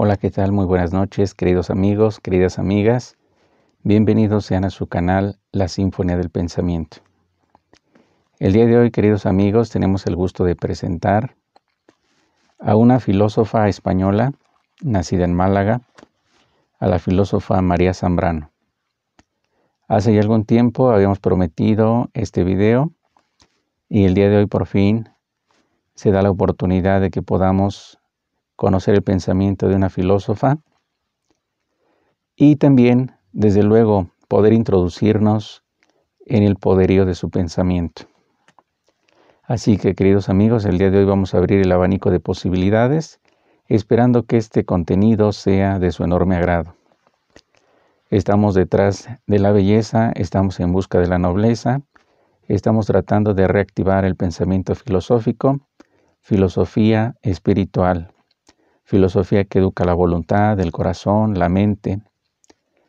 Hola, ¿qué tal? Muy buenas noches, queridos amigos, queridas amigas. Bienvenidos sean a su canal La Sinfonía del Pensamiento. El día de hoy, queridos amigos, tenemos el gusto de presentar a una filósofa española, nacida en Málaga, a la filósofa María Zambrano. Hace ya algún tiempo habíamos prometido este video y el día de hoy por fin se da la oportunidad de que podamos conocer el pensamiento de una filósofa y también, desde luego, poder introducirnos en el poderío de su pensamiento. Así que, queridos amigos, el día de hoy vamos a abrir el abanico de posibilidades, esperando que este contenido sea de su enorme agrado. Estamos detrás de la belleza, estamos en busca de la nobleza, estamos tratando de reactivar el pensamiento filosófico, filosofía espiritual, filosofía que educa la voluntad, el corazón, la mente,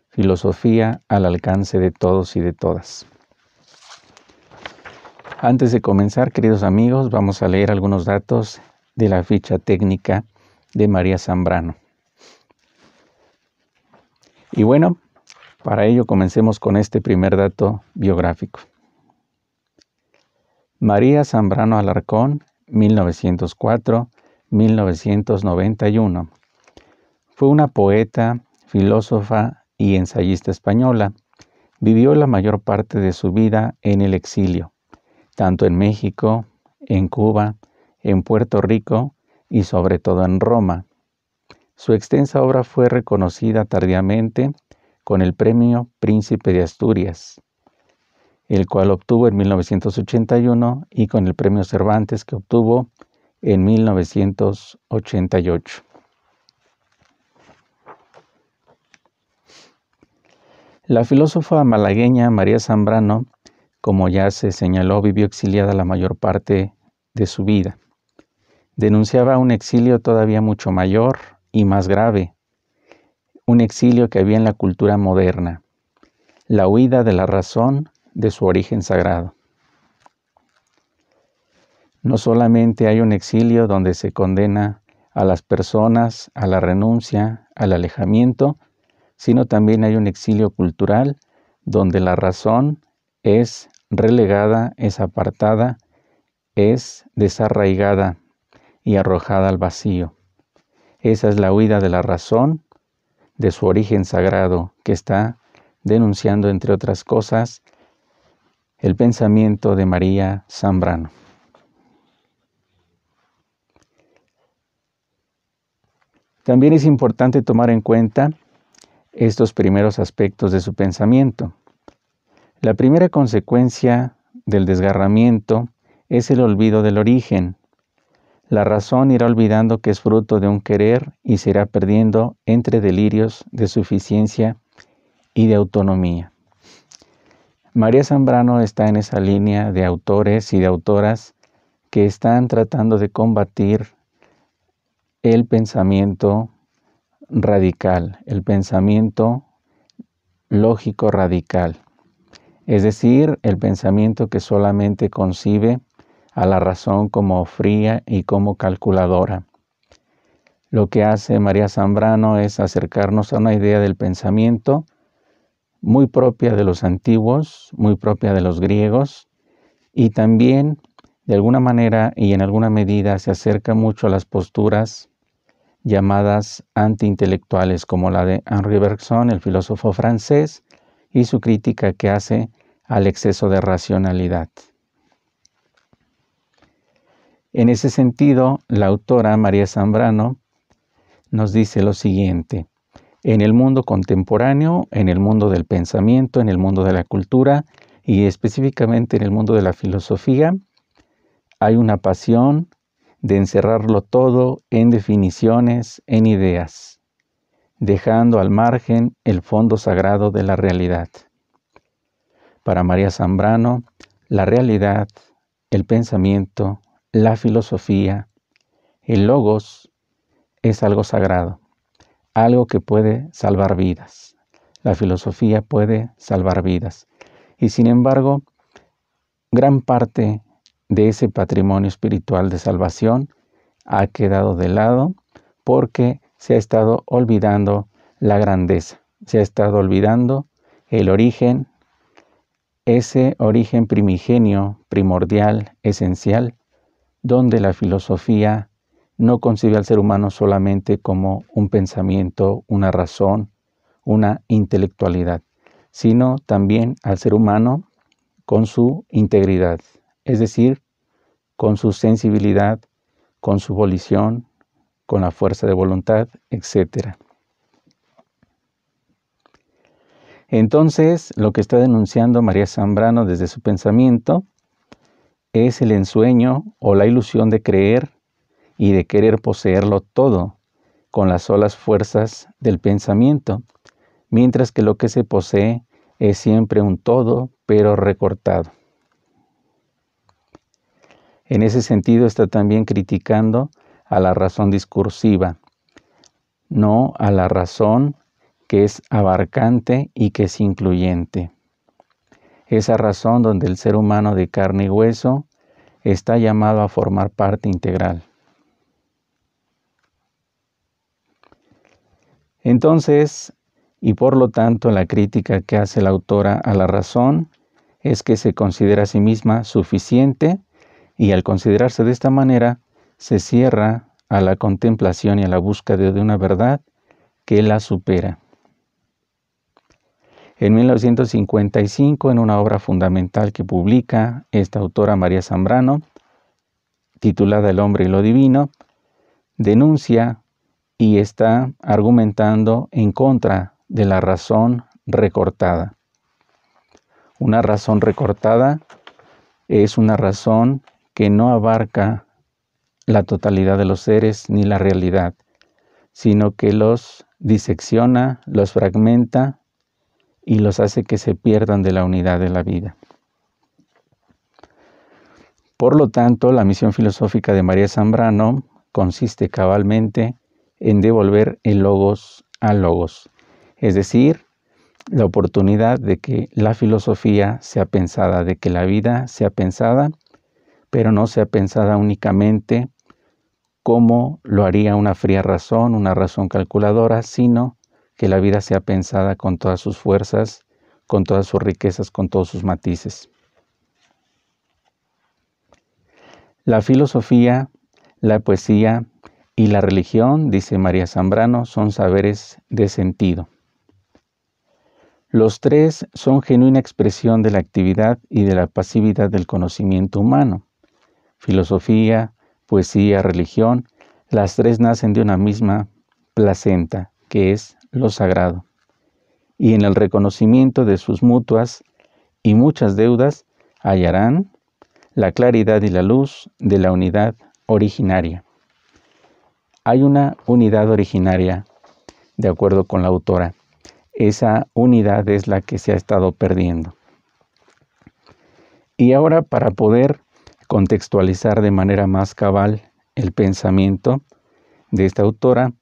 filosofía al alcance de todos y de todas. Antes de comenzar, queridos amigos, vamos a leer algunos datos de la ficha técnica de María Zambrano. Y bueno, para ello comencemos con este primer dato biográfico. María Zambrano Alarcón, 1904-1991. Fue una poeta, filósofa y ensayista española. Vivió la mayor parte de su vida en el exilio, tanto en México, en Cuba, en Puerto Rico y sobre todo en Roma. Su extensa obra fue reconocida tardíamente con el Premio Príncipe de Asturias, el cual obtuvo en 1981, y con el Premio Cervantes, que obtuvo en 1988. La filósofa malagueña María Zambrano, como ya se señaló, vivió exiliada la mayor parte de su vida. Denunciaba un exilio todavía mucho mayor y más grave, un exilio que había en la cultura moderna, la huida de la razón de su origen sagrado. No solamente hay un exilio donde se condena a las personas a la renuncia, al alejamiento, sino también hay un exilio cultural donde la razón es relegada, es apartada, es desarraigada y arrojada al vacío. Esa es la huida de la razón, de su origen sagrado, que está denunciando, entre otras cosas, el pensamiento de María Zambrano. También es importante tomar en cuenta estos primeros aspectos de su pensamiento. La primera consecuencia del desgarramiento es el olvido del origen. La razón irá olvidando que es fruto de un querer y se irá perdiendo entre delirios de suficiencia y de autonomía. María Zambrano está en esa línea de autores y de autoras que están tratando de combatir el pensamiento radical, el pensamiento lógico radical, es decir, el pensamiento que solamente concibe a la razón como fría y como calculadora. Lo que hace María Zambrano es acercarnos a una idea del pensamiento muy propia de los antiguos, muy propia de los griegos, y también de alguna manera y en alguna medida se acerca mucho a las posturas llamadas antiintelectuales, como la de Henri Bergson, el filósofo francés, y su crítica que hace al exceso de racionalidad. En ese sentido, la autora María Zambrano nos dice lo siguiente: en el mundo contemporáneo, en el mundo del pensamiento, en el mundo de la cultura y específicamente en el mundo de la filosofía, hay una pasión de encerrarlo todo en definiciones, en ideas, dejando al margen el fondo sagrado de la realidad. Para María Zambrano, la realidad, el pensamiento, la filosofía, el logos es algo sagrado, algo que puede salvar vidas. La filosofía puede salvar vidas. Y sin embargo, gran parte de ese patrimonio espiritual de salvación ha quedado de lado porque se ha estado olvidando la grandeza, se ha estado olvidando el origen, ese origen primigenio, primordial, esencial, donde la filosofía no concibe al ser humano solamente como un pensamiento, una razón, una intelectualidad, sino también al ser humano con su integridad, es decir, con su sensibilidad, con su volición, con la fuerza de voluntad, etc. Entonces, lo que está denunciando María Zambrano desde su pensamiento es el ensueño o la ilusión de creer y de querer poseerlo todo con las solas fuerzas del pensamiento, mientras que lo que se posee es siempre un todo, pero recortado. En ese sentido está también criticando a la razón discursiva, no a la razón que es abarcante y que es incluyente. Esa razón donde el ser humano de carne y hueso está llamado a formar parte integral. Entonces, y por lo tanto la crítica que hace la autora a la razón es que se considera a sí misma suficiente y al considerarse de esta manera se cierra a la contemplación y a la búsqueda de una verdad que la supera. En 1955, en una obra fundamental que publica esta autora María Zambrano, titulada El hombre y lo divino, denuncia y está argumentando en contra de la razón recortada. Una razón recortada es una razón que no abarca la totalidad de los seres ni la realidad, sino que los disecciona, los fragmenta y los hace que se pierdan de la unidad de la vida. Por lo tanto, la misión filosófica de María Zambrano consiste cabalmente en devolver el logos al logos, es decir, la oportunidad de que la filosofía sea pensada, de que la vida sea pensada, pero no sea pensada únicamente como lo haría una fría razón, una razón calculadora, sino que la vida sea pensada con todas sus fuerzas, con todas sus riquezas, con todos sus matices. La filosofía, la poesía y la religión, dice María Zambrano, son saberes de sentido. Los tres son genuina expresión de la actividad y de la pasividad del conocimiento humano. Filosofía, poesía, religión, las tres nacen de una misma placenta, que es lo sagrado. Y en el reconocimiento de sus mutuas y muchas deudas hallarán la claridad y la luz de la unidad originaria. Hay una unidad originaria, de acuerdo con la autora. Esa unidad es la que se ha estado perdiendo. Y ahora, para poder contextualizar de manera más cabal el pensamiento de esta autora,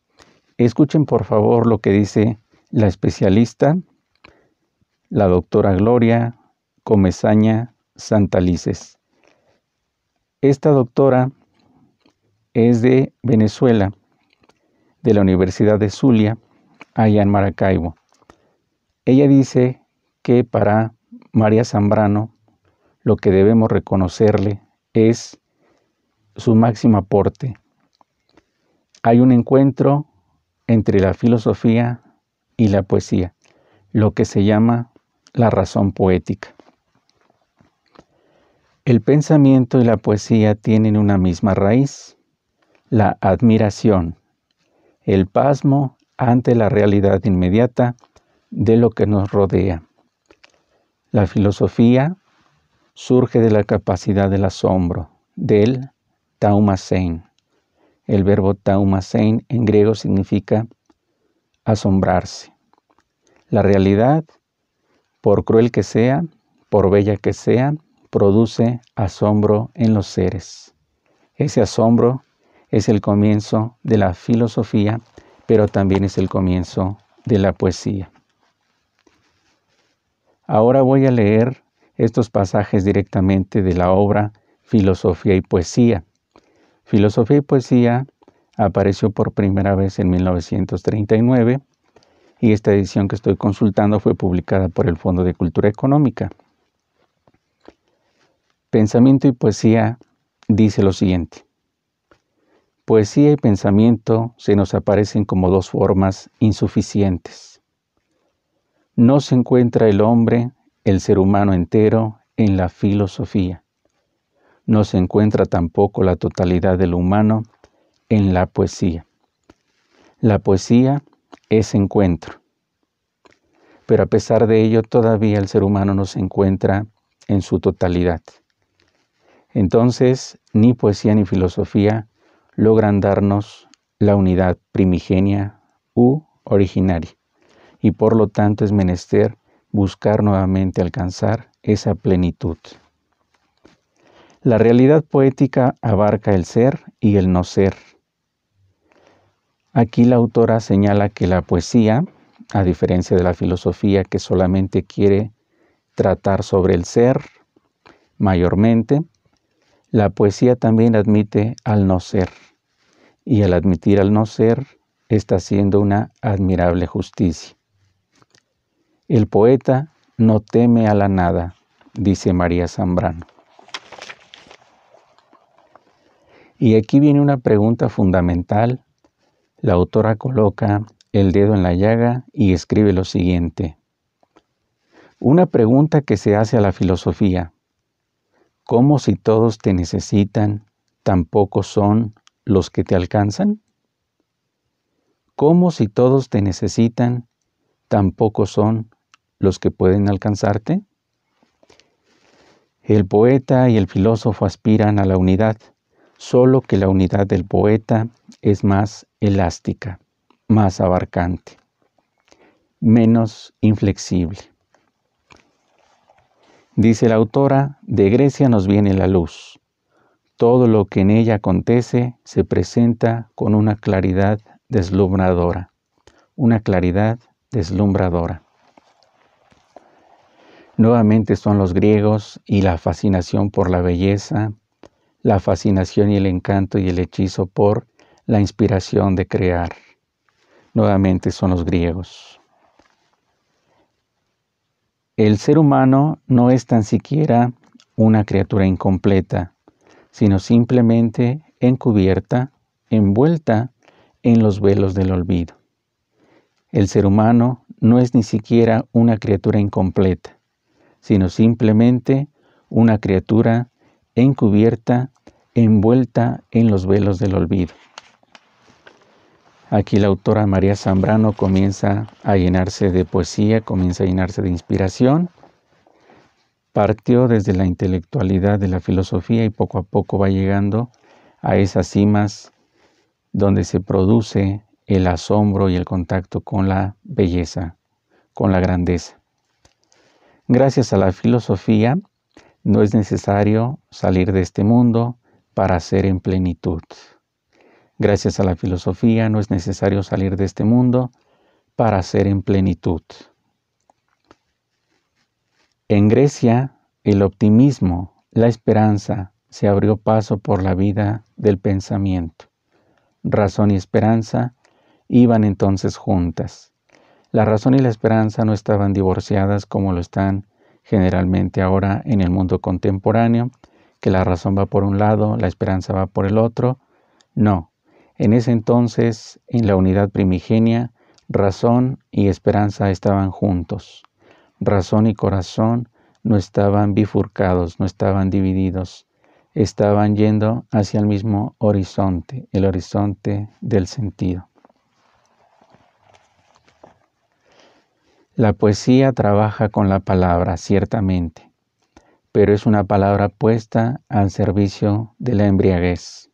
escuchen por favor lo que dice la especialista, la doctora Gloria Comesaña Santalices. Esta doctora es de Venezuela, de la Universidad de Zulia, allá en Maracaibo. Ella dice que para María Zambrano lo que debemos reconocerle es su máximo aporte. Hay un encuentro entre la filosofía y la poesía, lo que se llama la razón poética. El pensamiento y la poesía tienen una misma raíz, la admiración, el pasmo ante la realidad inmediata de lo que nos rodea. La filosofía surge de la capacidad del asombro, del taumasein. El verbo taumasein en griego significa asombrarse. La realidad, por cruel que sea, por bella que sea, produce asombro en los seres. Ese asombro es el comienzo de la filosofía, pero también es el comienzo de la poesía. Ahora voy a leer estos pasajes directamente de la obra Filosofía y Poesía. Filosofía y Poesía Apareció por primera vez en 1939 y esta edición que estoy consultando fue publicada por el Fondo de Cultura Económica. Pensamiento y poesía dice lo siguiente. Poesía y pensamiento se nos aparecen como dos formas insuficientes. No se encuentra el hombre, el ser humano entero, en la filosofía. No se encuentra tampoco la totalidad del humano en la poesía. La poesía es encuentro. Pero a pesar de ello, todavía el ser humano no se encuentra en su totalidad. Entonces, ni poesía ni filosofía logran darnos la unidad primigenia u originaria, y por lo tanto es menester buscar nuevamente alcanzar esa plenitud. La realidad poética abarca el ser y el no ser. Aquí la autora señala que la poesía, a diferencia de la filosofía que solamente quiere tratar sobre el ser mayormente, la poesía también admite al no ser. Y al admitir al no ser, está haciendo una admirable justicia. El poeta no teme a la nada, dice María Zambrano. Y aquí viene una pregunta fundamental. La autora coloca el dedo en la llaga y escribe lo siguiente. Una pregunta que se hace a la filosofía. ¿Cómo si todos te necesitan, tampoco son los que te alcanzan? ¿Cómo si todos te necesitan, tampoco son los que pueden alcanzarte? El poeta y el filósofo aspiran a la unidad, solo que la unidad del poeta es más elástica, más abarcante, menos inflexible. Dice la autora, de Grecia nos viene la luz. Todo lo que en ella acontece se presenta con una claridad deslumbradora. Una claridad deslumbradora. Nuevamente son los griegos y la fascinación por la belleza, la fascinación y el encanto y el hechizo por la inspiración de crear. Nuevamente son los griegos. El ser humano no es tan siquiera una criatura incompleta, sino simplemente encubierta, envuelta en los velos del olvido. El ser humano no es ni siquiera una criatura incompleta, sino simplemente una criatura encubierta, envuelta en los velos del olvido. Aquí la autora María Zambrano comienza a llenarse de poesía, comienza a llenarse de inspiración. Partió desde la intelectualidad de la filosofía y poco a poco va llegando a esas cimas donde se produce el asombro y el contacto con la belleza, con la grandeza. Gracias a la filosofía no es necesario salir de este mundo para ser en plenitud. Gracias a la filosofía no es necesario salir de este mundo para ser en plenitud. En Grecia, el optimismo, la esperanza, se abrió paso por la vida del pensamiento. Razón y esperanza iban entonces juntas. La razón y la esperanza no estaban divorciadas como lo están generalmente ahora en el mundo contemporáneo, que la razón va por un lado, la esperanza va por el otro. No. En ese entonces, en la unidad primigenia, razón y esperanza estaban juntos. Razón y corazón no estaban bifurcados, no estaban divididos. Estaban yendo hacia el mismo horizonte, el horizonte del sentido. La poesía trabaja con la palabra, ciertamente, pero es una palabra puesta al servicio de la embriaguez.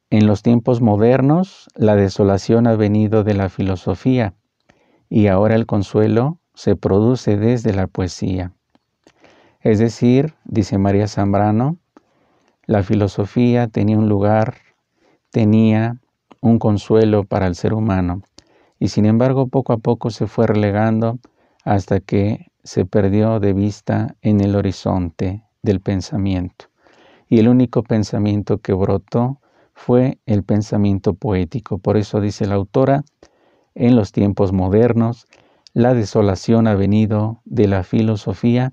En los tiempos modernos, la desolación ha venido de la filosofía y ahora el consuelo se produce desde la poesía. Es decir, dice María Zambrano, la filosofía tenía un lugar, tenía un consuelo para el ser humano y sin embargo poco a poco se fue relegando hasta que se perdió de vista en el horizonte del pensamiento. Y el único pensamiento que brotó fue el pensamiento poético. Por eso dice la autora, en los tiempos modernos, la desolación ha venido de la filosofía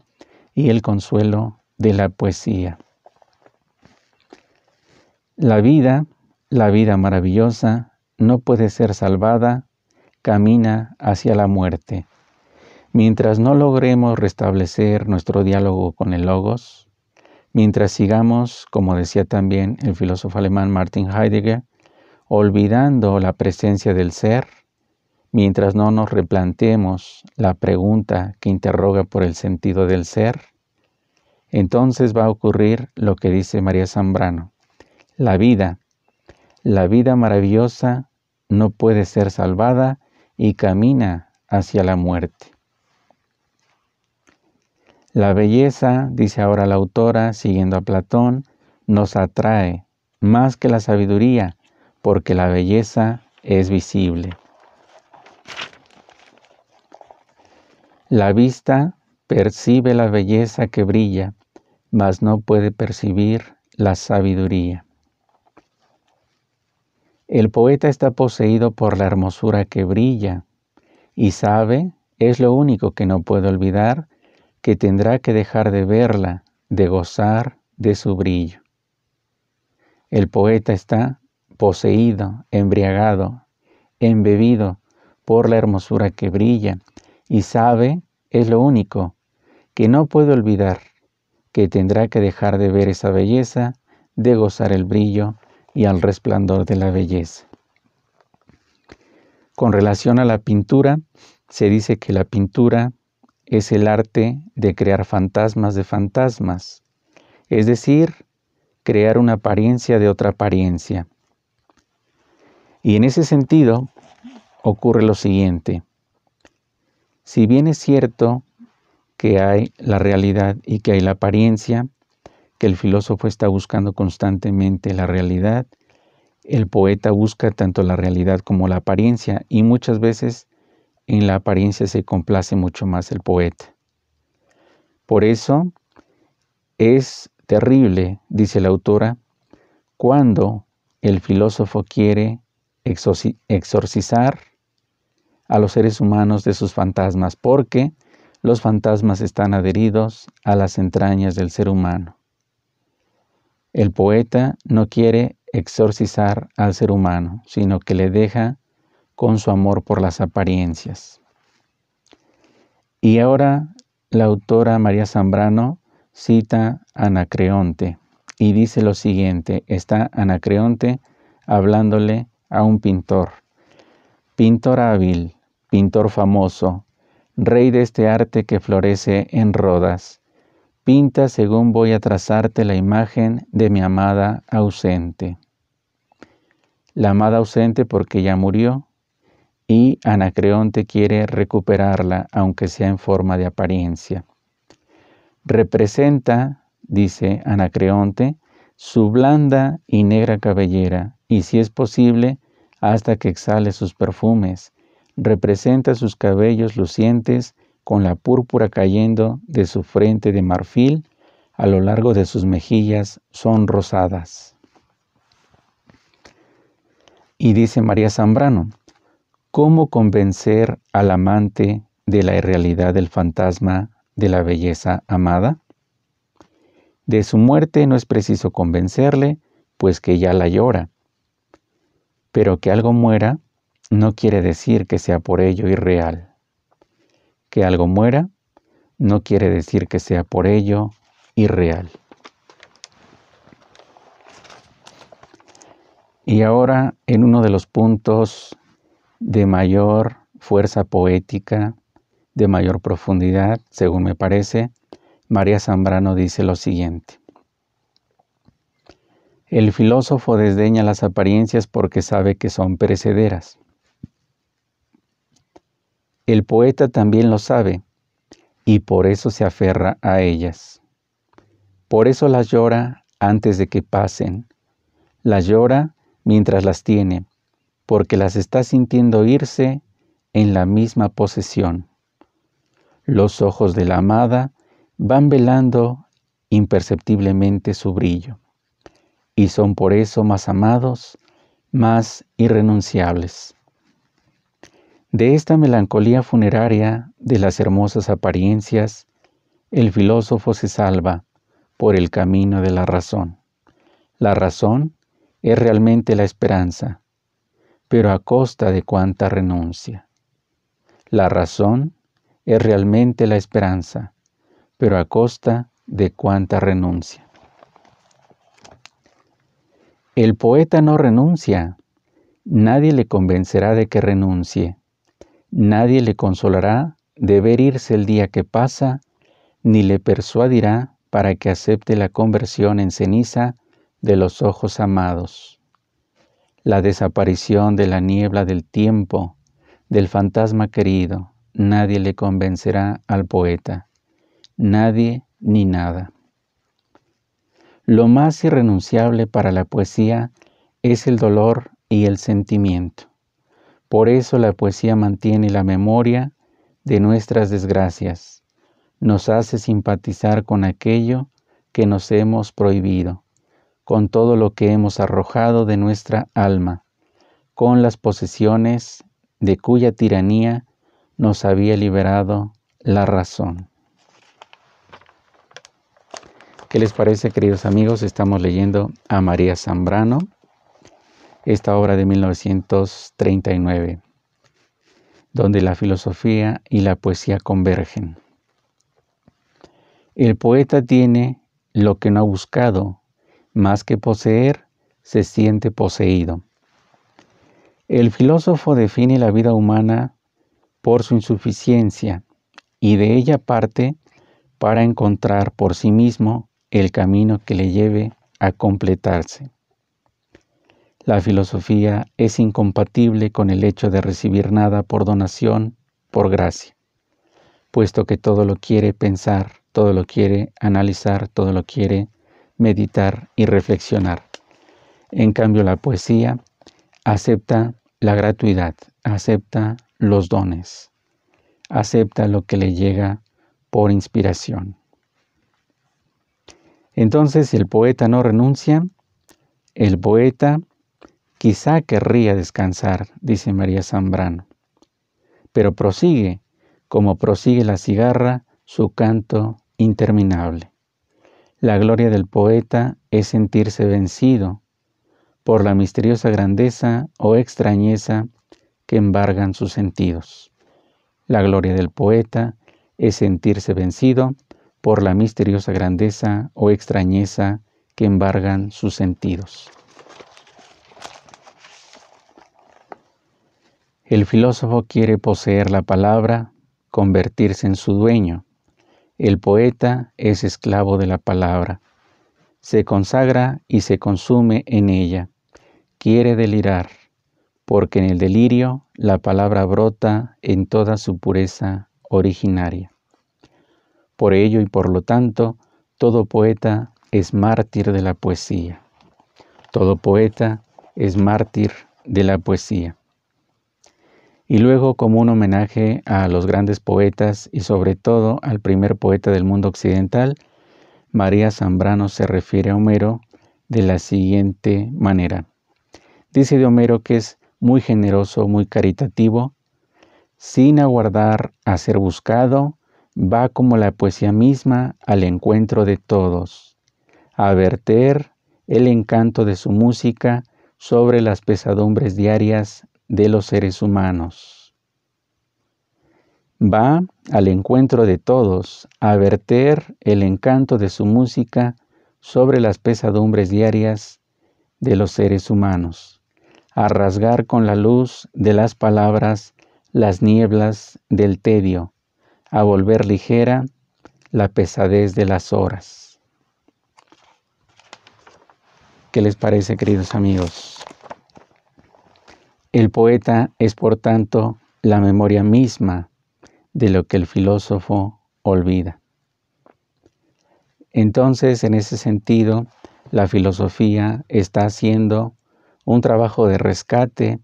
y el consuelo de la poesía. La vida maravillosa, no puede ser salvada, camina hacia la muerte. Mientras no logremos restablecer nuestro diálogo con el Logos, mientras sigamos, como decía también el filósofo alemán Martin Heidegger, olvidando la presencia del ser, mientras no nos replanteemos la pregunta que interroga por el sentido del ser, entonces va a ocurrir lo que dice María Zambrano. La vida maravillosa no puede ser salvada y camina hacia la muerte. La belleza, dice ahora la autora, siguiendo a Platón, nos atrae más que la sabiduría, porque la belleza es visible. La vista percibe la belleza que brilla, mas no puede percibir la sabiduría. El poeta está poseído por la hermosura que brilla y sabe, es lo único que no puede olvidar, que tendrá que dejar de verla, de gozar de su brillo. El poeta está poseído, embriagado, embebido por la hermosura que brilla y sabe, es lo único que no puede olvidar, que tendrá que dejar de ver esa belleza, de gozar el brillo y al resplandor de la belleza. Con relación a la pintura, se dice que la pintura es el arte de crear fantasmas de fantasmas, es decir, crear una apariencia de otra apariencia. Y en ese sentido ocurre lo siguiente. Si bien es cierto que hay la realidad y que hay la apariencia, que el filósofo está buscando constantemente la realidad, el poeta busca tanto la realidad como la apariencia y muchas veces en la apariencia se complace mucho más el poeta. Por eso es terrible, dice la autora, cuando el filósofo quiere exorcizar a los seres humanos de sus fantasmas, porque los fantasmas están adheridos a las entrañas del ser humano. El poeta no quiere exorcizar al ser humano, sino que le deja con su amor por las apariencias. Y ahora la autora María Zambrano cita a Anacreonte y dice lo siguiente, está Anacreonte hablándole a un pintor hábil, pintor famoso, rey de este arte que florece en Rodas, pinta según voy a trazarte la imagen de mi amada ausente. La amada ausente porque ya murió, y Anacreonte quiere recuperarla, aunque sea en forma de apariencia. Representa, dice Anacreonte, su blanda y negra cabellera, y si es posible, hasta que exhale sus perfumes. Representa sus cabellos lucientes con la púrpura cayendo de su frente de marfil, a lo largo de sus mejillas son rosadas. Y dice María Zambrano, ¿cómo convencer al amante de la irrealidad del fantasma de la belleza amada? De su muerte no es preciso convencerle, pues que ya la llora. Pero que algo muera no quiere decir que sea por ello irreal. Que algo muera no quiere decir que sea por ello irreal. Y ahora, en uno de los puntos de mayor fuerza poética, de mayor profundidad, según me parece, María Zambrano dice lo siguiente. El filósofo desdeña las apariencias porque sabe que son perecederas. El poeta también lo sabe y por eso se aferra a ellas. Por eso las llora antes de que pasen. Las llora mientras las tiene, porque las está sintiendo irse en la misma posesión. Los ojos de la amada van velando imperceptiblemente su brillo. y son por eso más amados, más irrenunciables. De esta melancolía funeraria de las hermosas apariencias, el filósofo se salva por el camino de la razón. La razón es realmente la esperanza, pero a costa de cuánta renuncia. La razón es realmente la esperanza, pero a costa de cuánta renuncia. El poeta no renuncia. Nadie le convencerá de que renuncie. Nadie le consolará de ver irse el día que pasa, ni le persuadirá para que acepte la conversión en ceniza de los ojos amados. La desaparición de la niebla del tiempo, del fantasma querido, nadie le convencerá al poeta. Nadie ni nada. Lo más irrenunciable para la poesía es el dolor y el sentimiento. Por eso la poesía mantiene la memoria de nuestras desgracias, nos hace simpatizar con aquello que nos hemos prohibido, con todo lo que hemos arrojado de nuestra alma, con las posesiones de cuya tiranía nos había liberado la razón. ¿Qué les parece, queridos amigos? Estamos leyendo a María Zambrano, esta obra de 1939, donde la filosofía y la poesía convergen. El poeta tiene lo que no ha buscado, más que poseer, se siente poseído. El filósofo define la vida humana por su insuficiencia y de ella parte para encontrar por sí mismo el camino que le lleve a completarse. La filosofía es incompatible con el hecho de recibir nada por donación, por gracia, puesto que todo lo quiere pensar, todo lo quiere analizar, todo lo quiere meditar y reflexionar. En cambio, la poesía acepta la gratuidad, acepta los dones, acepta lo que le llega por inspiración. Entonces, si el poeta no renuncia, el poeta quizá querría descansar, dice María Zambrano, pero prosigue, como prosigue la cigarra, su canto interminable. La gloria del poeta es sentirse vencido por la misteriosa grandeza o extrañeza que embargan sus sentidos. La gloria del poeta es sentirse vencido por la misteriosa grandeza o extrañeza que embargan sus sentidos. El filósofo quiere poseer la palabra, convertirse en su dueño. El poeta es esclavo de la palabra. Se consagra y se consume en ella. Quiere delirar, porque en el delirio la palabra brota en toda su pureza originaria. Por ello y por lo tanto, todo poeta es mártir de la poesía. Todo poeta es mártir de la poesía. Y luego, como un homenaje a los grandes poetas y sobre todo al primer poeta del mundo occidental, María Zambrano se refiere a Homero de la siguiente manera. Dice de Homero que es muy generoso, muy caritativo, sin aguardar a ser buscado, va como la poesía misma al encuentro de todos, a verter el encanto de su música sobre las pesadumbres diarias de los seres humanos. Va al encuentro de todos, a verter el encanto de su música sobre las pesadumbres diarias de los seres humanos, a rasgar con la luz de las palabras las nieblas del tedio, a volver ligera la pesadez de las horas. ¿Qué les parece, queridos amigos? El poeta es, por tanto, la memoria misma de lo que el filósofo olvida. Entonces, en ese sentido, la filosofía está haciendo un trabajo de rescate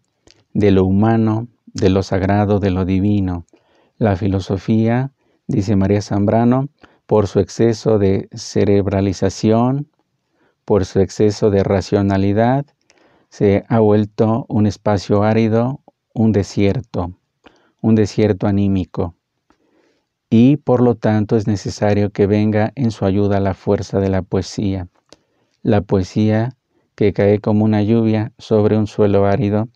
de lo humano, de lo sagrado, de lo divino. La filosofía, dice María Zambrano, por su exceso de cerebralización, por su exceso de racionalidad, se ha vuelto un espacio árido, un desierto anímico. Y por lo tanto es necesario que venga en su ayuda la fuerza de la poesía que cae como una lluvia sobre un suelo árido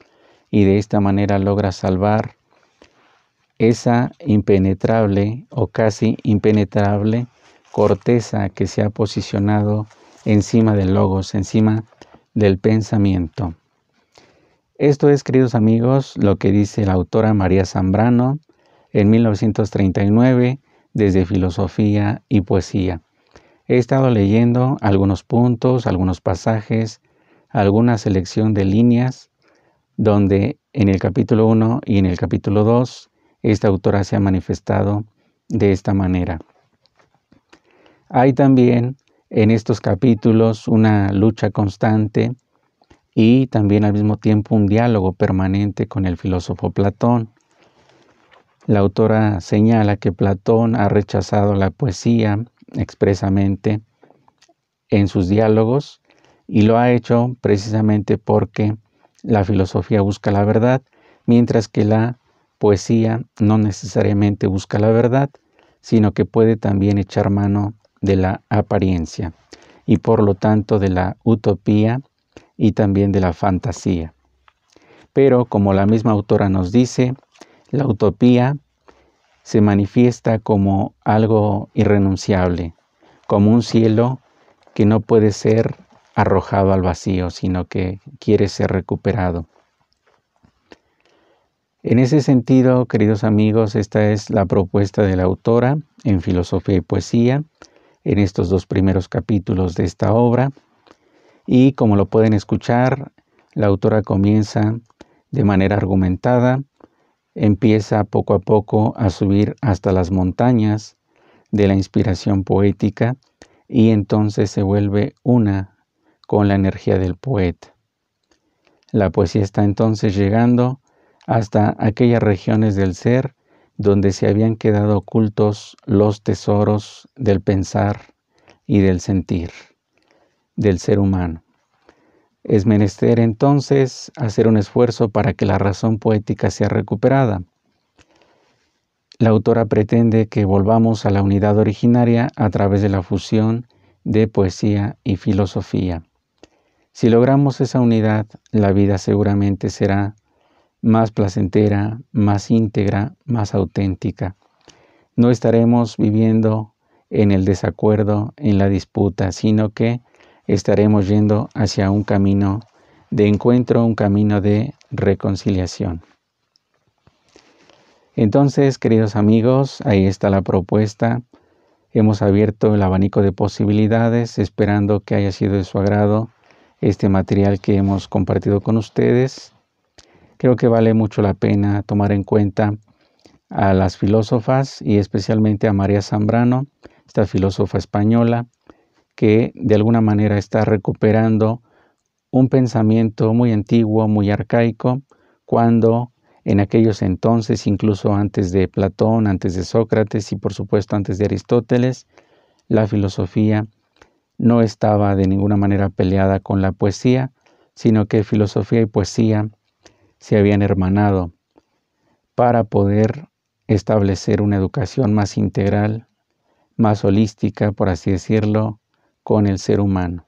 y de esta manera logra salvar esa impenetrable o casi impenetrable corteza que se ha posicionado encima del logos, encima del pensamiento. Esto es, queridos amigos, lo que dice la autora María Zambrano en 1939 desde Filosofía y Poesía. He estado leyendo algunos puntos, algunos pasajes, alguna selección de líneas, donde en el capítulo 1 y en el capítulo 2, esta autora se ha manifestado de esta manera. Hay también en estos capítulos una lucha constante y también al mismo tiempo un diálogo permanente con el filósofo Platón. La autora señala que Platón ha rechazado la poesía expresamente en sus diálogos y lo ha hecho precisamente porque la filosofía busca la verdad, mientras que la poesía no necesariamente busca la verdad, sino que puede también echar mano de la apariencia y por lo tanto de la utopía y también de la fantasía. Pero como la misma autora nos dice, la utopía se manifiesta como algo irrenunciable, como un cielo que no puede ser arrojado al vacío, sino que quiere ser recuperado. En ese sentido, queridos amigos, esta es la propuesta de la autora en Filosofía y Poesía, en estos 2 primeros capítulos de esta obra. Y como lo pueden escuchar, la autora comienza de manera argumentada, empieza poco a poco a subir hasta las montañas de la inspiración poética y entonces se vuelve una con la energía del poeta. La poesía está entonces llegando hasta aquellas regiones del ser donde se habían quedado ocultos los tesoros del pensar y del sentir del ser humano. Es menester entonces hacer un esfuerzo para que la razón poética sea recuperada. La autora pretende que volvamos a la unidad originaria a través de la fusión de poesía y filosofía. Si logramos esa unidad, la vida seguramente será más placentera, más íntegra, más auténtica. No estaremos viviendo en el desacuerdo, en la disputa, sino que estaremos yendo hacia un camino de encuentro, un camino de reconciliación. Entonces, queridos amigos, ahí está la propuesta. Hemos abierto el abanico de posibilidades, esperando que haya sido de su agrado este material que hemos compartido con ustedes. Creo que vale mucho la pena tomar en cuenta a las filósofas y especialmente a María Zambrano, esta filósofa española, que de alguna manera está recuperando un pensamiento muy antiguo, muy arcaico, cuando en aquellos entonces, incluso antes de Platón, antes de Sócrates y por supuesto antes de Aristóteles, la filosofía no estaba de ninguna manera peleada con la poesía, sino que filosofía y poesía se habían hermanado para poder establecer una educación más integral, más holística, por así decirlo, con el ser humano.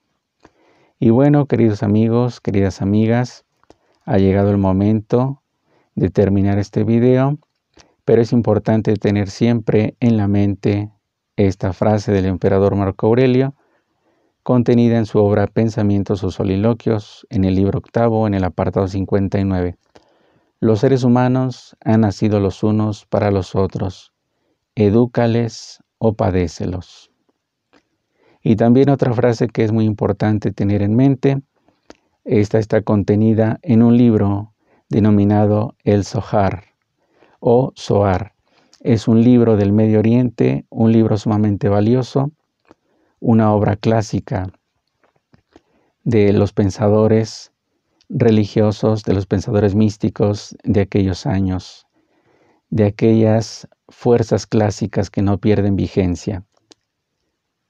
Y bueno, queridos amigos, queridas amigas, ha llegado el momento de terminar este video, pero es importante tener siempre en la mente esta frase del emperador Marco Aurelio, contenida en su obra Pensamientos o Soliloquios, en el libro 8, en el apartado 59. Los seres humanos han nacido los unos para los otros, edúcales o padécelos. Y también otra frase que es muy importante tener en mente, esta está contenida en un libro denominado El Zohar o Zohar. Es un libro del Medio Oriente, un libro sumamente valioso, una obra clásica de los pensadores religiosos, de los pensadores místicos de aquellos años, de aquellas fuerzas clásicas que no pierden vigencia.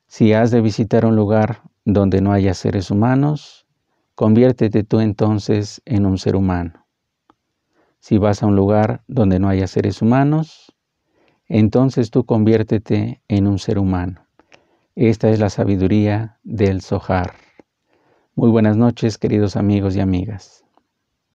Si has de visitar un lugar donde no haya seres humanos, conviértete tú entonces en un ser humano. Si vas a un lugar donde no haya seres humanos, entonces tú conviértete en un ser humano. Esta es la sabiduría del Zohar. Muy buenas noches, queridos amigos y amigas.